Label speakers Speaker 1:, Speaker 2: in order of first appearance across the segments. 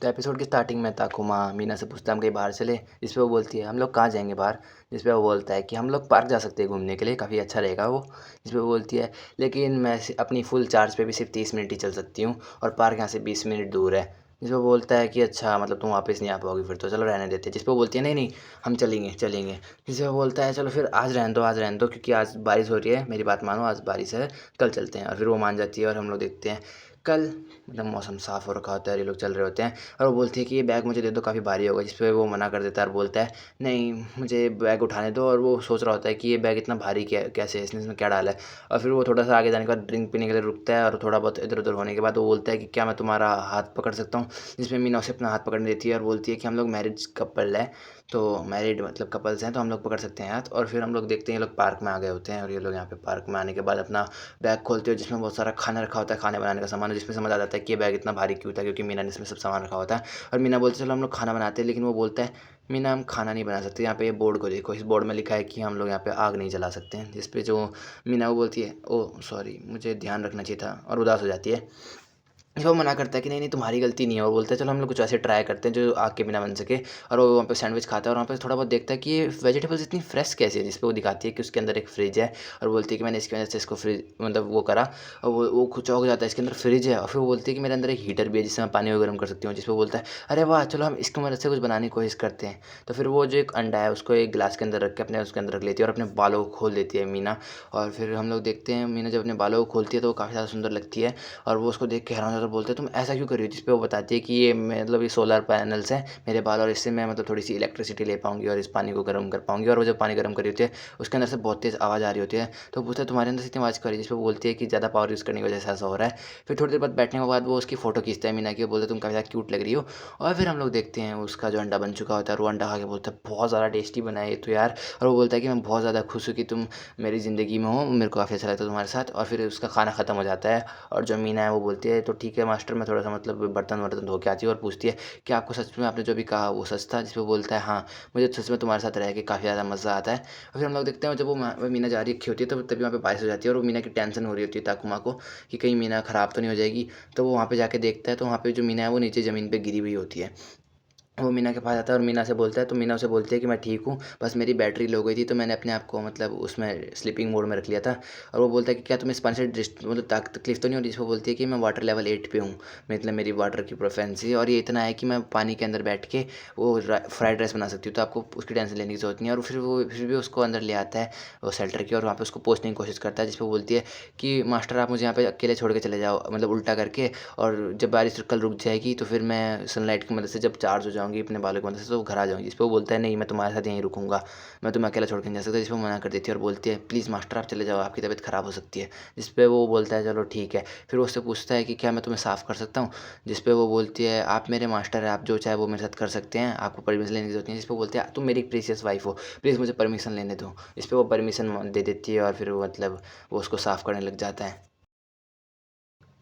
Speaker 1: तो एपिसोड की स्टार्टिंग में ताकुमा मीना से पूछता है हम कहीं बाहर चले, जिस पे वो बोलती है हम लोग कहाँ जाएंगे बाहर। जिस पे वो बोलता है कि हम लोग पार्क जा सकते हैं घूमने के लिए, काफ़ी अच्छा रहेगा वो। जिस पे वो बोलती है लेकिन मैं अपनी फुल चार्ज पे भी सिर्फ 30 मिनट ही चल सकती हूँ और पार्क यहाँ से 20 मिनट दूर है। जिस पे वो बोलता है कि अच्छा मतलब तुम वापस नहीं आ पाओगी, फिर तो चलो रहने देते हैं। जिस पे वो बोलती है नहीं नहीं, हम चलेंगे चलेंगे। जिस पे वो बोलता है चलो फिर आज रहने दो, आज रहने दो, क्योंकि आज बारिश हो रही है, मेरी बात मानो, आज बारिश है, कल चलते हैं। और फिर वो मान जाती है और हम लोग देखते हैं कल एकदम मौसम साफ़ हो रखा होता है और ये लोग चल रहे होते हैं। और वो बोलती है कि ये बैग मुझे दे दो, काफ़ी भारी होगा। जिस पे वो मना कर देता है और बोलता है नहीं मुझे बैग उठाने दो। और वो सोच रहा होता है कि ये बैग इतना भारी कैसे है, इसने इसमें क्या डाला है। और फिर वो थोड़ा सा आगे जाने के बाद ड्रिंक पीने के लिए रुकता है और थोड़ा बहुत इधर उधर होने के बाद वो बोलता है कि क्या मैं तुम्हारा हाथ पकड़ सकता हूँ। जिसमें मीना उसे अपना हाथ पकड़ने देती है और बोलती है कि हम लोग मैरिज कपल है, तो मैरिड मतलब कपल्स हैं, तो हम लोग पकड़ सकते हैं हाथ। और फिर हम लोग देखते हैं ये लोग पार्क में आ गए होते हैं और ये लोग यहाँ पे पार्क में आने के बाद अपना बैग खोलते हो जिसमें बहुत सारा खाना रखा होता है, खाने बनाने का सामान, जिसमें समझ आ जाता है कि ये बैग इतना भारी क्यों था, क्योंकि मीना ने इसमें सब सामान रखा होता है। और मीना बोलती है चलो हम लोग खाना बनाते हैं, लेकिन वो बोलता है मीना हम खाना नहीं बना सकते, यहाँ पे ये बोर्ड को देखो, इस बोर्ड में लिखा है कि हम लोग यहाँ पे आग नहीं जला सकते हैं। जिस पे जो मीना वो बोलती है ओह सॉरी मुझे ध्यान रखना चाहिए था, और उदास हो जाती है। वो मना करता है कि नहीं नहीं तुम्हारी गलती नहीं है, और बोलता है चलो हम लोग कुछ ऐसे ट्राई करते हैं जो आग के बिना बन सके। और वो वहाँ पे सैंडविच खाता है और वहाँ पे थोड़ा बहुत देखता है कि ये वेजिटेबल्स इतनी फ्रेश कैसी है। जिस पे वो दिखाती है कि उसके अंदर एक फ्रिज है और बोलती है कि मैंने इसकी वजह से इसको फ्रिज मतलब वो करा। और वो खुद चौंक जाता है, इसके अंदर फ्रिज है। और फिर वो बोलती है कि मेरे अंदर एक हीटर भी है जिससे मैं पानी को गर्म कर सकती हूँ। जिस पे वो बोलता है अरे वाह चलो हम इसकी मदद से कुछ बनाने की कोशिश करते हैं। तो फिर वो जो एक अंडा है उसको एक गिलास के अंदर रख के अपने उसके अंदर रख लेती है और अपने बालों को खोल देती है मीना। और फिर हम लोग देखते हैं मीना जब अपने बालों को खोलती है तो वो काफ़ी ज़्यादा सुंदर लगती है। और वो उसको देख के हैरान हो जाता है, बोलते हैं तुम ऐसा क्यों कर रही हो। जिस पे वो बताती है कि ये मतलब ये सोलर पैनल्स हैं मेरे बाल, और इससे मैं मतलब थोड़ी सी इलेक्ट्रिसिटी ले पाऊंगी और इस पानी को गर्म कर पाऊंगी। और वो जब पानी गर्म कर रही होती है उसके अंदर से बहुत तेज़ आवाज़ आ रही होती है। तो पूछता है तुम्हारे अंदर से इतनी आवाज़ क्यों आ रही है। जिस पे वो बोलती है कि ज़्यादा पावर यूज़ करने की वजह से ऐसा हो रहा है। फिर थोड़ी देर बाद बैठने के बाद वो उसकी फ़ोटो खींचता है मीना की, बोलते तुम काफ़ी ज़्यादा क्यूट लग रही हो। और फिर हम लोग देखते हैं उसका जो अंडा बन चुका होता है और वो अंडा खा के बोलता है बहुत ज़्यादा टेस्टी बना है ये तो यार। और वो बोलता है कि मैं बहुत ज़्यादा खुश हूँ कि तुम मेरी ज़िंदगी में हो, मेरे को काफ़ी अच्छा लगता है तुम्हारे साथ। और फिर उसका खाना ख़त्म हो जाता है और जो मीना है वो बोलती है तो ठीक है मास्टर, मैं थोड़ा सा मतलब बर्तन वर्तन धो के आती है। और पूछती है कि आपको सच में आपने जो भी कहा वो सच था। जिस पे बोलता है हाँ मुझे सच में तुम्हारे साथ रह के काफ़ी ज़्यादा मज़ा आता है। और फिर हम लोग देखते हैं जब वो मीना जा रही होती है तो तभी वहाँ पे बारिश हो जाती है और वो मीना की टेंशन हो रही होती है ताकुमा को कि कहीं मीना ख़राब तो नहीं हो जाएगी। तो वो वहाँ पे जाके देखता है तो वहाँ पे जो मीना है वो नीचे ज़मीन पे गिरी हुई होती है। वो मीना के पास आता है और मीना से बोलता है तो मीना उसे बोलती है कि मैं ठीक हूँ, बस मेरी बैटरी लो गई थी तो मैंने अपने आप को मतलब उसमें स्लीपिंग मोड में रख लिया था। और वो बोलता है कि क्या तुम्हें इस पानी से मतलब तकलीफ तो नहीं हो रही। जिसको बोलती है कि मैं वाटर लेवल 8 पे हूँ, मतलब मेरी वाटर की प्रोफेंसी, और ये इतना है कि मैं पानी के अंदर बैठ के वो फ्राइड राइस बना सकती हूँ, तो आपको उसकी टेंशन लेने की जरूरत नहीं है। और फिर भी उसको अंदर ले आता है वो शेल्टर की और वहाँ पे उसको पहुँचने की कोशिश करता है। जिस पे बोलती है कि मास्टर आप मुझे यहाँ पे अकेले छोड़ के चले जाओ, मतलब उल्टा करके, और जब बारिश कल रुक जाएगी तो फिर मैं सनलाइट की मदद से जब चार्ज हो जाऊँगी अपने बालों की मदद से तो घर आ जाऊँगी। जिस पे वो बोलता है नहीं मैं तुम्हारे साथ यहीं रुकूंगा, मैं तुम्हें अकेला छोड़ के नहीं जा सकता। जिस पे वो मना कर देती है और बोलती है प्लीज़ मास्टर आप चले जाओ, आपकी तबीयत ख़राब हो सकती है। जिस पे वो बोलता है चलो ठीक है। फिर वो उससे पूछता है कि क्या मैं तुम्हें साफ़ कर सकता हूँ। जिस पे वो बोलती है आप मेरे मास्टर हैं, आप जो चाहे वो मेरे साथ कर सकते हैं, आपको परमिशन लेने की जरूरत नहीं है। जिस पे बोलते हैं तुम मेरी प्रीशियस वाइफ हो, प्लीज़ मुझे परमिशन लेने दो। इस पे वो परमिशन दे देती है और फिर वो मतलब वो उसको साफ़ करने लग जाता है।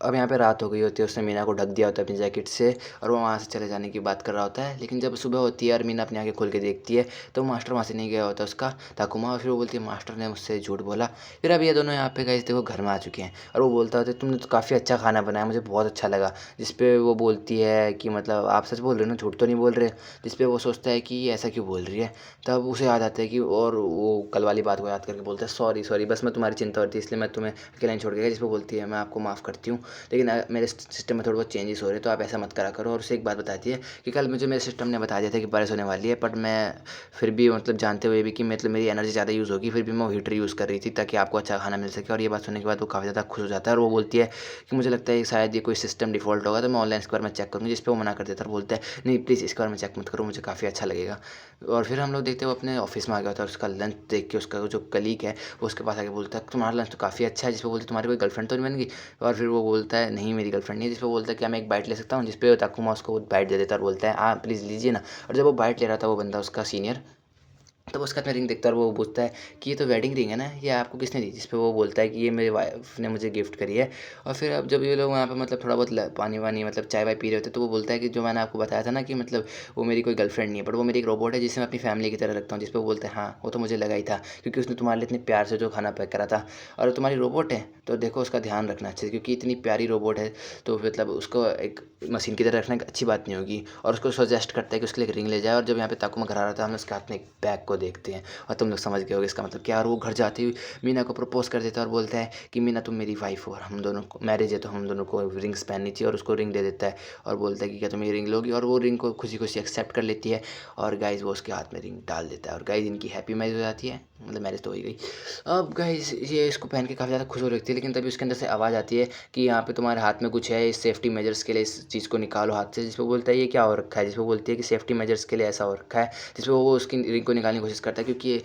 Speaker 1: अब यहाँ पे रात हो गई होती है, उसने मीना को ढक दिया होता है अपनी जैकेट से और वो वहाँ से चले जाने की बात कर रहा होता है। लेकिन जब सुबह होती है और मीना अपनी आँखें खोल के देखती है तो मास्टर वहाँ से नहीं गया होता उसका ताकुमा। और फिर वो बोलती है मास्टर ने मुझसे झूठ बोला। फिर अब ये दोनों यहाँ पे गाइस देखो घर में आ चुके हैं और वो बोलता होता है तुमने तो काफ़ी अच्छा खाना बनाया, मुझे बहुत अच्छा लगा। जिस पे वो बोलती है कि मतलब आप सच बोल रहे हो ना, झूठ तो नहीं बोल रहे। जिस पे वो सोचता है कि ये ऐसा क्यों बोल रही है। तब उसे याद आता है कि और वो कल वाली बात को याद करके बोलता है सॉरी सॉरी, बस मैं तुम्हारी चिंता होती इसलिए मैं तुम्हें अकेला नहीं छोड़ के गया। जिस पे बोलती है मैं आपको माफ़ करती हूँ, लेकिन मेरे सिस्टम में थोड़े बहुत चेंजेस हो रहे हैं तो आप ऐसा मत करा करो। और उसे एक बात बताती है कि कल मुझे मेरे सिस्टम ने बता दिया था कि बारिश होने वाली है, बट मैं फिर भी मतलब जानते हुए भी कि मतलब मेरी एनर्जी ज़्यादा यूज़ होगी, फिर भी मैं वो हीटर यूज़ कर रही थी ताकि आपको अच्छा खाना मिल सके। और ये बात सुनने के बाद वो काफ़ी ज़्यादा खुश हो जाता है और वो बोलती है कि मुझे लगता है कि शायद ये कोई सिस्टम डिफ़ॉल्ट होगा, तो मैं ऑनलाइन इसके बारे में चेक करूँगी। जिस पे वो मना कर देता है और बोलता है नहीं प्लीज़ इसके बारे में चेक मत करो, मुझे काफ़ी अच्छा लगेगा। और फिर हम लोग देखते हैं वो अपने ऑफिस में आ गया होता है और उसका लंच देख के उसका जो कलीग है वो उसके पास आके बोलता है तुम्हारा लंच तो काफ़ी अच्छा है। जिस पे बोलती है तुम्हारी कोई गर्लफ्रेंड तो नहीं बन गई। और फिर वो बोलता है नहीं मेरी गर्लफ्रेंड नहीं है। जिस पे बोलता है क्या मैं एक बाइट ले सकता हूँ। जिस पे ताकुमा उसको बाइट दे देता है और बोलता है हाँ प्लीज़ लीजिए ना। और जब वो बाइट ले रहा था वो बंदा उसका सीनियर तब उसके हाथ में रिंग देखता है और वो पूछता है कि ये तो वेडिंग रिंग है ना, ये आपको किसने दी? जिस पे वो बोलता है कि ये मेरी वाइफ़ ने मुझे गिफ्ट करी है। और फिर अब जब ये लोग वहाँ पे मतलब थोड़ा बहुत ल पानी-वानी मतलब चाय-वाय पी रहे होते हैं, तो वो बोलता है कि जो मैंने आपको बताया था ना कि मतलब वो मेरी कोई गर्लफ्रेंड नहीं है, बट वो मेरी एक रोबोट है जिसे मैं अपनी फैमिली की तरह रखता हूँ। जिस पे वो बोलते हैं, हाँ, वो तो मुझे लगा ही था, क्योंकि उसने तुम्हारे लिए इतने प्यार से जो खाना पैक करा था। और तुम्हारी रोबोट है, तो देखो उसका ध्यान रखना अच्छे से, क्योंकि इतनी प्यारी रोबोट है, तो मतलब उसको एक मशीन की तरह रखना एक अच्छी बात नहीं होगी। और उसको सजेस्ट करता है कि उसके लिए एक रिंग ले जाए। और जब यहाँ पे ताकुमा घर आ रहा था, हम उसके हाथ में एक बैग को देखते हैं, और तुम लोग समझ गए होगे इसका मतलब क्या। और वो घर जाते ही मीना को प्रपोज़ कर देता है और बोलता है कि मीना तुम मेरी वाइफ़ हो, और हम दोनों को मैरिज है, तो हम दोनों को रिंग्स पहननी चाहिए। और उसको रिंग दे देता है और बोलता है कि क्या तुम ये रिंग लोगी? और वो रिंग को खुशी-खुशी एक्सेप्ट कर लेती है। और गाइज़ वो उसके हाथ में रिंग डाल देता है, और गाइज़ इनकी हैप्पी मैरिज हो जाती है, मतलब मैरिज तो हो ही गई। अब गाइज़ ये इसको पहन के काफ़ी ज़्यादा खुश हो रखती है, लेकिन तभी उसके अंदर से आवाज़ आती है कि यहाँ पे तुम्हारे हाथ में कुछ है, इस सेफ्टी मेजर्स के लिए इस चीज़ को निकालो हाथ से। जिस पे बोलता है ये क्या हो रखा है? जिस पे बोलती है कि सेफ्टी मेजर्स के लिए ऐसा हो रखा है। जिस पे वो उसकी रिंग को निकालने की कोशिश करता है, क्योंकि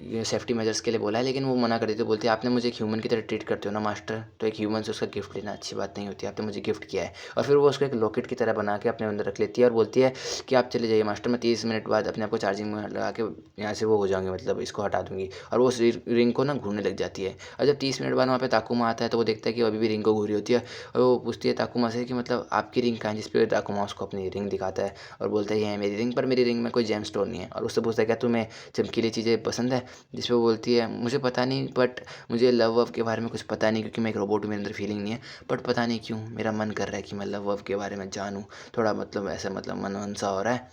Speaker 1: ये सेफ्टी मेजर्स के लिए बोला है, लेकिन वो मना कर देती है। बोलती है आपने मुझे एक ह्यूमन की तरह ट्रीट करते हो ना मास्टर, तो एक ह्यूमन से उसका गिफ्ट लेना अच्छी बात नहीं होती, आपने मुझे गिफ्ट किया है। और फिर वो उसको एक लॉकेट की तरह बना के अपने अंदर रख लेती है और बोलती है कि आप चले जाइए मास्टर, मैं 30 मिनट बाद अपने आप को चार्जिंग में लगा के यहाँ से वो हो जाऊँगी, मतलब इसको हटा दूँगी। और वो उस रिंग को ना घूरने लग जाती है। और जब 30 मिनट बाद वहाँ पे ताकुमा आता है, तो वो देखता है कि वो अभी भी रिंग को घूर रही होती है। और वो पूछती है ताकुमा से कि मतलब आपकी रिंग कहाँ है? जिस पे ताकुमा उसको अपनी रिंग दिखाता है और बोलता है ये है मेरी रिंग, पर मेरी रिंग में कोई जेम स्टोन नहीं है। और उससे पूछता है क्या तुम्हें चमकीली चीज़ें पसंद है? जिस पे वो बोलती है मुझे पता नहीं, बट मुझे लव-वव के बारे में कुछ पता नहीं, क्योंकि मैं एक रोबोट हूँ, मेरे अंदर फीलिंग नहीं है। बट पता नहीं क्यों मेरा मन कर रहा है कि मैं लव-वव के बारे में जानूँ। थोड़ा मतलब ऐसा मतलब मन-वन सा हो रहा है।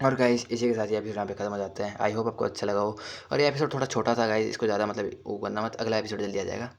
Speaker 1: और गाइस इसी के साथ ये एपिसोड यहाँ पे खत्म हो जाता है। आई होप आपको अच्छा लगा हो। और ये एपिसोड थोड़ा छोटा था गाइस, इसको ज़्यादा मतलब वो करना मत, अगला एपिसोड जल्दी आ जाएगा।